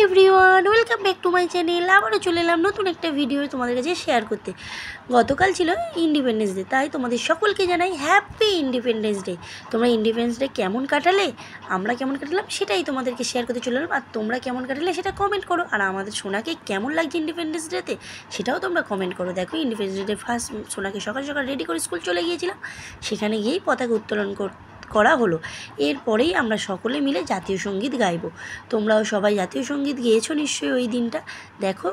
Everyone, welcome back to my channel. আবারও চলে এলাম নতুন একটা ভিডিও তোমাদের কাছে শেয়ার করতে। গতকাল ছিল ইন্ডিপেন্ডেন্স ডে, তাই তোমাদের সকলকে জানাই হ্যাপি ইন্ডিপেন্ডেন্স ডে। তোমরা ইন্ডিপেন্ডেন্স ডে কেমন কাটালে, আমরা কেমন কাটালাম সেটাই তোমাদেরকে শেয়ার করতে চলে এলাম। আর তোমরা কেমন কাটালে সেটা কমেন্ট করো। আর আমাদের সোনাকে কেমন লাগছে ইন্ডিপেন্ডেন্স ডেতে সেটাও তোমরা কমেন্ট করো। দেখো ইন্ডিপেন্ডেন্স ডে ফার্স্ট সোনাকে সকাল সকাল রেডি করে স্কুল চলে গিয়েছিলাম, সেখানে গিয়েই পতাকা উত্তোলন করা হলো। এরপরেই আমরা সকলে মিলে জাতীয় সঙ্গীত গাইব। তোমরাও সবাই জাতীয় সঙ্গীত গেয়েছো নিশ্চয়ই ওই দিনটা। দেখো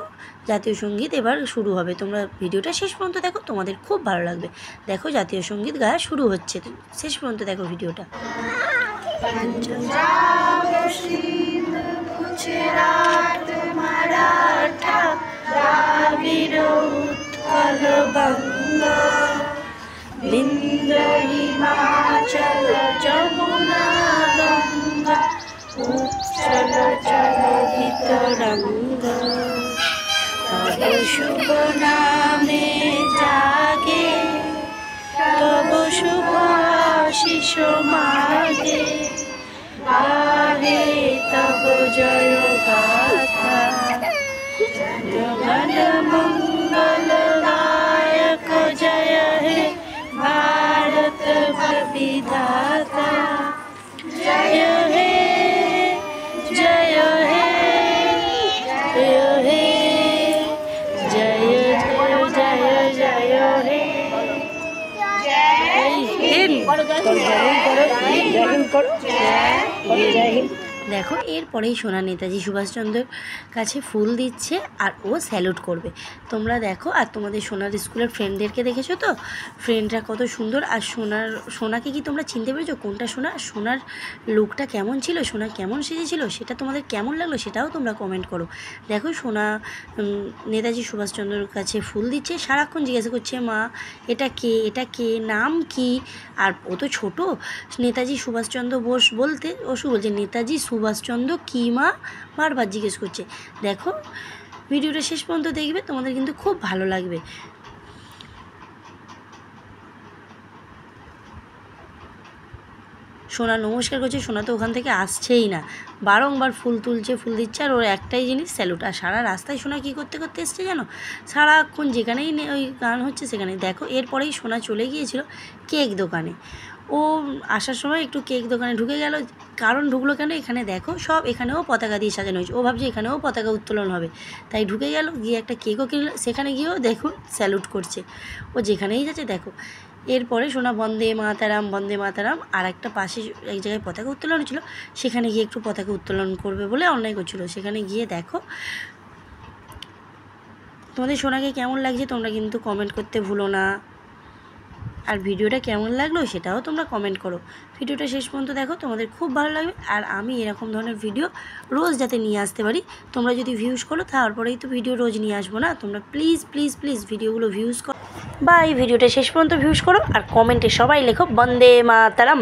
জাতীয় সঙ্গীত এবার শুরু হবে, তোমরা ভিডিওটা শেষ পর্যন্ত দেখো, তোমাদের খুব ভালো লাগবে। দেখো জাতীয় সঙ্গীত গাওয়া শুরু হচ্ছে, শেষ পর্যন্ত দেখো ভিডিওটা। বিন্ধ্য হিমাচল যমুনা গঙ্গা উচ্চল চলহিত রঙ্গা, তব শুভ নামে জাগে, তব শুভ আশিস মাগে, গাহে তব জয় গাথা, জগন মঙ্গল গায়ক জয় হে भारत विधाता, जय हे जय हे जय हे जय जय जय हे जय हिंद। দেখো এরপরেই সোনা নেতাজি সুভাষচন্দ্রের কাছে ফুল দিচ্ছে আর ও স্যালুট করবে। তোমরা দেখো, আর তোমাদের সোনার স্কুলের ফ্রেন্ডদেরকে দেখেছো তো, ফ্রেন্ডরা কত সুন্দর। আর সোনাকে কি তোমরা চিনতে পেরেছো কোনটা সোনা? সোনার লুকটা কেমন ছিল, সোনা কেমন সেজেছিল, সেটা তোমাদের কেমন লাগলো সেটাও তোমরা কমেন্ট করো। দেখো সোনা নেতাজি সুভাষচন্দ্রের কাছে ফুল দিচ্ছে, সারাক্ষণ জিজ্ঞাসা করছে মা এটা কে, এটা কে, নাম কি। আর ও তো ছোটো, নেতাজি সুভাষচন্দ্র বোস বলতে ও শুধু বলছে নেতাজি সুভাষচন্দ্র কী মা, বারবার জিজ্ঞেস করছে। দেখো ভিডিওটা শেষ পর্যন্ত দেখবে, তোমাদের কিন্তু খুব ভালো লাগবে। সোনা নমস্কার করছে, সোনা তো ওখান থেকে আসছেই না, বারংবার ফুল তুলছে, ফুল দিচ্ছে, আর ওর একটাই জিনিস স্যালুট। আর সারা রাস্তায় সোনা কী করতে করতে এসছে জানো, সারাক্ষণ যেখানেই ওই গান হচ্ছে সেখানে। দেখো এরপরেই সোনা চলে গিয়েছিল কেক দোকানে। ও আসার সময় একটু কেক দোকানে ঢুকে গেল, কারণ ঢুকলো কেন, এখানে দেখো সব এখানেও পতাকা দিয়ে সাজানো হয়েছে। ও ভাবছে এখানেও পতাকা উত্তোলন হবে, তাই ঢুকে গেল, গিয়ে একটা কেকও কিনলো। সেখানে গিয়েও দেখুন স্যালুট করছে, ও যেখানেই যাচ্ছে। দেখো এরপরে সোনা বন্দে মাতারাম বন্দে মাতারাম, আর একটা পাশে এক জায়গায় পতাকা উত্তোলন ছিল, সেখানে গিয়ে একটু পতাকা উত্তোলন করবে বলে অন্যায় করছিল। সেখানে গিয়ে দেখো তোমাদের সোনাকে কেমন লাগছে তোমরা কিন্তু কমেন্ট করতে ভুলো না। আর ভিডিওটা কেমন লাগলো সেটাও তোমরা কমেন্ট করো। ভিডিওটা শেষ পর্যন্ত দেখো, তোমাদের খুব ভালো লাগবে। আর আমি এরকম ধরনের ভিডিও রোজ যাতে নিয়ে আসতে পারি, তোমরা যদি ভিউজ করো তারপরেই তো ভিডিও রোজ নিয়ে আসবো না। তোমরা প্লিজ প্লিজ প্লিজ ভিডিওগুলো ভিউজ করো বা এই ভিডিওটা শেষ পর্যন্ত ভিউজ করো, আর কমেন্টে সবাই লেখো বন্দে মাতারাম।